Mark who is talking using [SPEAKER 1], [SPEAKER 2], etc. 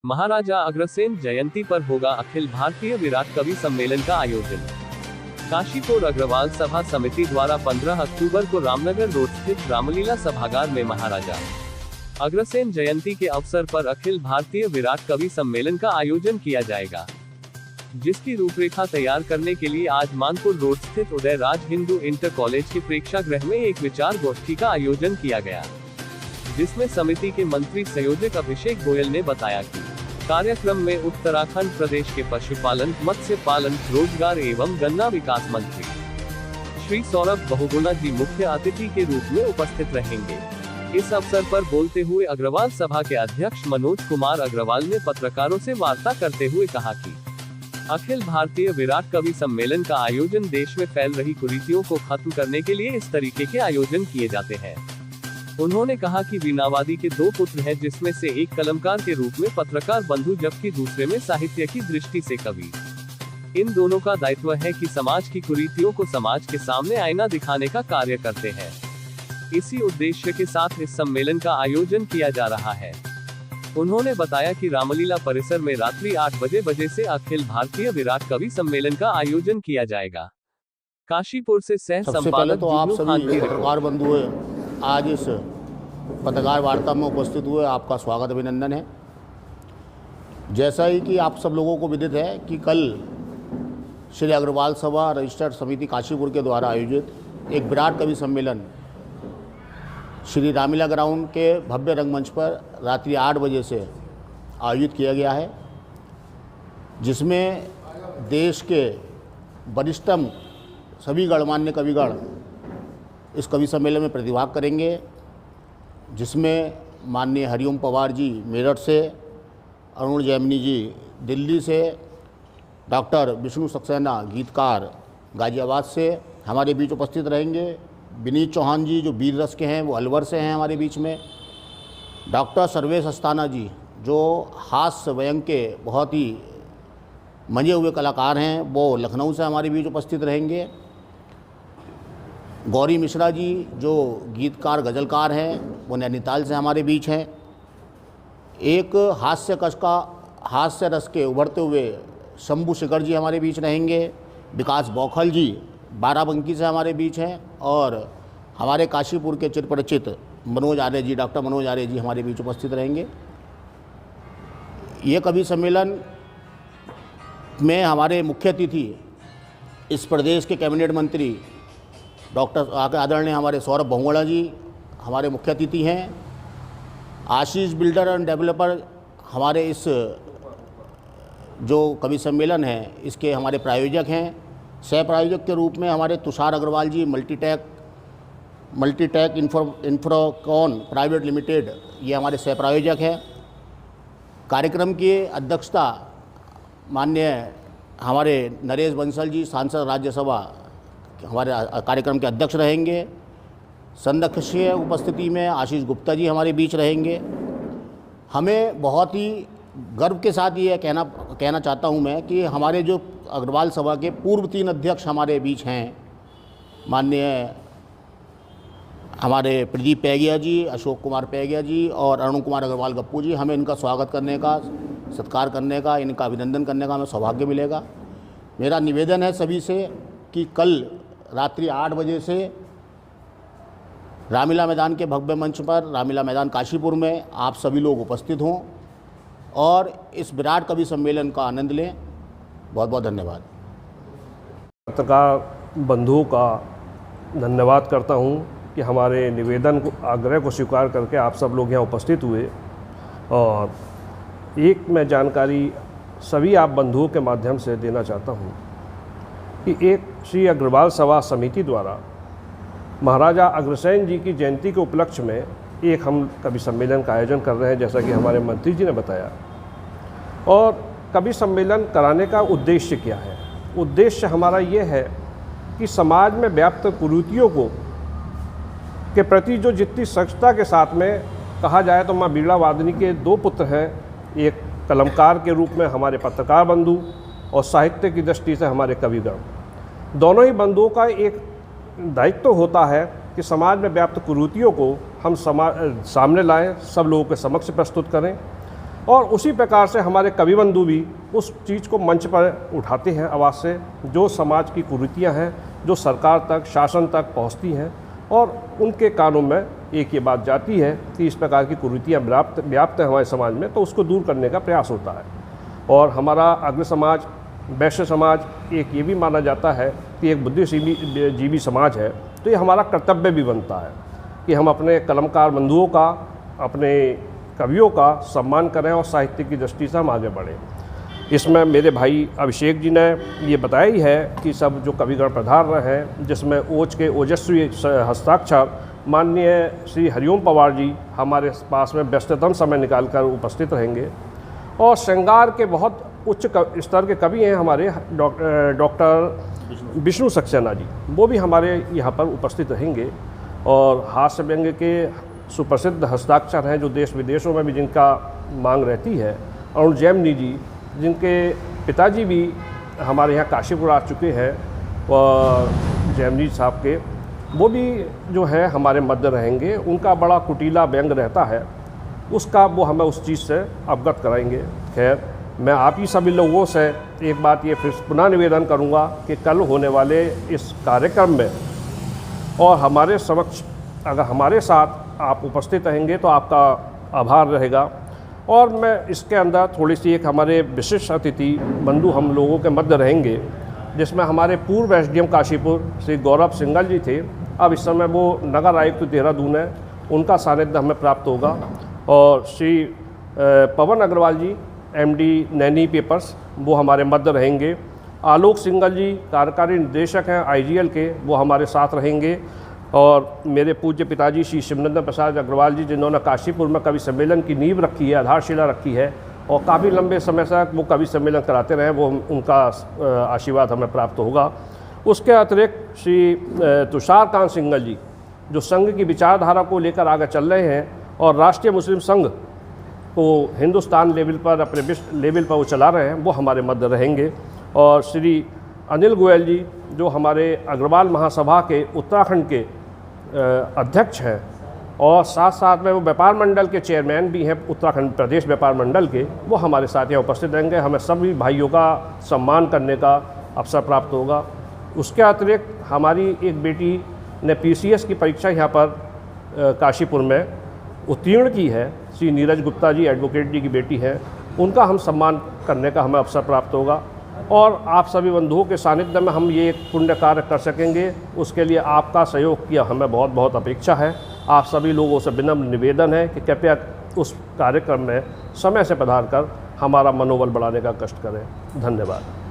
[SPEAKER 1] महाराजा अग्रसेन जयंती पर होगा अखिल भारतीय विराट कवि सम्मेलन का आयोजन। काशीपुर अग्रवाल सभा समिति द्वारा 15 अक्टूबर को रामनगर रोड स्थित रामलीला सभागार में महाराजा अग्रसेन जयंती के अवसर पर अखिल भारतीय विराट कवि सम्मेलन का आयोजन किया जाएगा, जिसकी रूपरेखा तैयार करने के लिए आज मानपुर रोड स्थित उदय राज हिंदू इंटर कॉलेज के प्रेक्षागृह में एक विचार गोष्ठी का आयोजन किया गया, जिसमें समिति के मंत्री संयोजक अभिषेक गोयल ने बताया कि कार्यक्रम में उत्तराखंड प्रदेश के पशुपालन, मत्स्य पालन, रोजगार एवं गन्ना विकास मंत्री श्री सौरभ बहुगुणा जी मुख्य अतिथि के रूप में उपस्थित रहेंगे। इस अवसर पर बोलते हुए अग्रवाल सभा के अध्यक्ष मनोज कुमार अग्रवाल ने पत्रकारों से वार्ता करते हुए कहा कि अखिल भारतीय विराट कवि सम्मेलन का आयोजन देश में फैल रही कुरीतियों को खत्म करने के लिए इस तरीके के आयोजन किए जाते हैं। उन्होंने कहा कि वीणावादी के 2 पुत्र हैं, जिसमें से एक कलमकार के रूप में पत्रकार बंधु जबकि दूसरे में साहित्य की दृष्टि से कवि। इन दोनों का दायित्व है कि समाज की कुरीतियों को समाज के सामने आईना दिखाने का कार्य करते हैं। इसी उद्देश्य के साथ इस सम्मेलन का आयोजन किया जा रहा है। उन्होंने बताया कि रामलीला परिसर में रात्रि 8 बजे से अखिल भारतीय विराट कवि सम्मेलन का आयोजन किया जाएगा। काशीपुर से सह संपादक
[SPEAKER 2] तो आप सभी पत्रकार बंधु आज इस पत्रकार वार्ता में उपस्थित हुए, आपका स्वागत अभिनंदन है। जैसा ही कि आप सब लोगों को विदित है कि कल श्री अग्रवाल सभा रजिस्टर्ड समिति काशीपुर के द्वारा आयोजित एक विराट कवि सम्मेलन श्री रामलीला ग्राउंड के भव्य रंगमंच पर रात्रि 8 बजे से आयोजित किया गया है, जिसमें देश के वरिष्ठतम सभी गणमान्य कविगण इस कवि सम्मेलन में प्रतिभाग करेंगे, जिसमें माननीय हरिओम पवार जी मेरठ से, अरुण जैमिनी जी दिल्ली से, डॉक्टर विष्णु सक्सेना गीतकार गाजियाबाद से हमारे बीच उपस्थित रहेंगे। विनीत चौहान जी जो वीर रस के हैं वो अलवर से हैं हमारे बीच में। डॉक्टर सर्वेश अस्थाना जी जो हास्य व्यंग के बहुत ही मंजे हुए कलाकार हैं, वो लखनऊ से हमारे बीच उपस्थित रहेंगे। गौरी मिश्रा जी जो गीतकार गज़लकार हैं वो नैनीताल से हमारे बीच हैं। एक हास्य रस के उभरते हुए शंभू शिखर जी हमारे बीच रहेंगे। विकास बौखल जी बाराबंकी से हमारे बीच हैं और हमारे काशीपुर के चिरपरिचित मनोज आर्य जी, डॉक्टर मनोज आर्य जी हमारे बीच उपस्थित रहेंगे। ये कवि सम्मेलन में हमारे मुख्य अतिथि इस प्रदेश के कैबिनेट मंत्री डॉक्टर आदरणीय हमारे सौरभ बहुगुणा जी हमारे मुख्य अतिथि हैं। आशीष बिल्डर एंड डेवलपर हमारे इस जो कवि सम्मेलन है इसके हमारे प्रायोजक हैं। सह प्रायोजक के रूप में हमारे तुषार अग्रवाल जी मल्टीटेक इंफ्राकॉन प्राइवेट लिमिटेड, ये हमारे सह प्रायोजक हैं। कार्यक्रम की अध्यक्षता माननीय हमारे नरेश बंसल जी सांसद राज्यसभा हमारे कार्यक्रम के अध्यक्ष रहेंगे। संरक्षीय उपस्थिति में आशीष गुप्ता जी हमारे बीच रहेंगे। हमें बहुत ही गर्व के साथ ये कहना चाहता हूँ मैं कि हमारे जो अग्रवाल सभा के पूर्व 3 अध्यक्ष हमारे बीच हैं, माननीय हमारे प्रदीप पैगिया जी, अशोक कुमार पैगिया जी और अरुण कुमार अग्रवाल गप्पू जी, हमें इनका स्वागत करने का, सत्कार करने का, इनका अभिनंदन करने का हमें सौभाग्य मिलेगा। मेरा निवेदन है सभी से कि कल रात्रि 8 बजे से रामलीला मैदान के भव्य मंच पर, रामलीला मैदान काशीपुर में आप सभी लोग उपस्थित हों और इस विराट कवि सम्मेलन का आनंद लें। बहुत बहुत धन्यवाद।
[SPEAKER 3] पत्रकार बंधुओं का धन्यवाद करता हूं कि हमारे निवेदन को, आग्रह को स्वीकार करके आप सब लोग यहाँ उपस्थित हुए। और एक मैं जानकारी सभी आप बंधुओं के माध्यम से देना चाहता हूं कि एक श्री अग्रवाल सभा समिति द्वारा महाराजा अग्रसेन जी की जयंती के उपलक्ष्य में एक हम कवि सम्मेलन का आयोजन कर रहे हैं, जैसा कि हमारे मंत्री जी ने बताया। और कवि सम्मेलन कराने का उद्देश्य क्या है? उद्देश्य हमारा ये है कि समाज में व्याप्त कुरीतियों के प्रति जो जितनी सख्तता के साथ में कहा जाए तो माँ वीणा वादनी के 2 पुत्र हैं, एक कलमकार के रूप में हमारे पत्रकार बंधु और साहित्य की दृष्टि से हमारे कविगण, दोनों ही बंधुओं का एक दायित्व होता है कि समाज में व्याप्त कुरीतियों को हम सामने लाएं, सब लोगों के समक्ष प्रस्तुत करें। और उसी प्रकार से हमारे कवि बंधु भी उस चीज़ को मंच पर उठाते हैं आवाज़ से, जो समाज की कुरीतियाँ हैं, जो सरकार तक, शासन तक पहुँचती हैं, और उनके कानों में एक ये बात जाती है कि इस प्रकार की कुरीतियाँ व्याप्त है हमारे समाज में, तो उसको दूर करने का प्रयास होता है। और हमारा अग्र समाज, वैश्य समाज एक ये भी माना जाता है कि एक बुद्धिजीवी समाज है, तो ये हमारा कर्तव्य भी बनता है कि हम अपने कलमकार बंधुओं का, अपने कवियों का सम्मान करें और साहित्य की दृष्टि से हम आगे बढ़ें। इसमें मेरे भाई अभिषेक जी ने ये बताया ही है कि सब जो कविगण पधार रहे हैं, जिसमें ओज के ओजस्वी हस्ताक्षर माननीय श्री हरिओम पवार जी हमारे पास में व्यस्ततम समय निकालकर उपस्थित रहेंगे, और श्रृंगार के बहुत उच्च स्तर के कवि हैं हमारे डॉक्टर विष्णु सक्सेना जी, वो भी हमारे यहाँ पर उपस्थित रहेंगे। और हास्य व्यंग्य के सुप्रसिद्ध हस्ताक्षर हैं जो देश विदेशों में भी जिनका मांग रहती है, अरुण जैमिनी जी, जिनके पिताजी भी हमारे यहाँ काशीपुर आ चुके हैं, और जैमिनी साहब के वो भी जो है हमारे मध्य रहेंगे। उनका बड़ा कुटीला व्यंग रहता है, उसका वो हमें उस चीज़ से अवगत कराएंगे। खैर, मैं आप ही सभी लोगों से एक बात ये फिर पुनः निवेदन करूँगा कि कल होने वाले इस कार्यक्रम में और हमारे समक्ष अगर हमारे साथ आप उपस्थित रहेंगे तो आपका आभार रहेगा। और मैं इसके अंदर थोड़ी सी एक हमारे विशिष्ट अतिथि बंधु हम लोगों के मध्य रहेंगे, जिसमें हमारे पूर्व एसडीएम काशीपुर श्री गौरव सिंघल जी थे, अब इस समय वो नगर आयुक्त देहरादून है, उनका सानिध्य हमें प्राप्त होगा। और श्री पवन अग्रवाल जी एमडी नैनी पेपर्स, वो हमारे मध्य रहेंगे। आलोक सिंघल जी कार्यकारी निदेशक हैं आईजीएल के, वो हमारे साथ रहेंगे। और मेरे पूज्य पिताजी श्री शिवनंदन प्रसाद अग्रवाल जी, जिन्होंने काशीपुर में कवि सम्मेलन की नींव रखी है, आधारशिला रखी है, और काफ़ी लंबे समय तक वो कवि सम्मेलन कराते रहे, वो उनका आशीर्वाद हमें प्राप्त होगा। उसके अतिरिक्त श्री तुषार कांत सिंघल जी, जो संघ की विचारधारा को लेकर आगे चल रहे हैं और राष्ट्रीय मुस्लिम संघ को हिंदुस्तान लेवल पर, अपने विश्व लेवल पर वो चला रहे हैं, वो हमारे मध्य रहेंगे। और श्री अनिल गोयल जी, जो हमारे अग्रवाल महासभा के उत्तराखंड के अध्यक्ष हैं, और साथ साथ में वो व्यापार मंडल के चेयरमैन भी हैं उत्तराखंड प्रदेश व्यापार मंडल के, वो हमारे साथ यहाँ उपस्थित रहेंगे। हमें सभी भाइयों का सम्मान करने का अवसर प्राप्त होगा। उसके अतिरिक्त हमारी एक बेटी ने पीसीएस की परीक्षा यहाँ पर काशीपुर में उत्तीर्ण की है, श्री नीरज गुप्ता जी, एडवोकेट जी की बेटी है, उनका हम सम्मान करने का हमें अवसर प्राप्त होगा। और आप सभी बंधुओं के सानिध्य में हम ये पुण्य कार्य कर सकेंगे, उसके लिए आपका सहयोग की हमें बहुत बहुत अपेक्षा है। आप सभी लोगों से विनम्र निवेदन है कि कृपया उस कार्यक्रम में समय से पधार कर हमारा मनोबल बढ़ाने का कष्ट करें। धन्यवाद।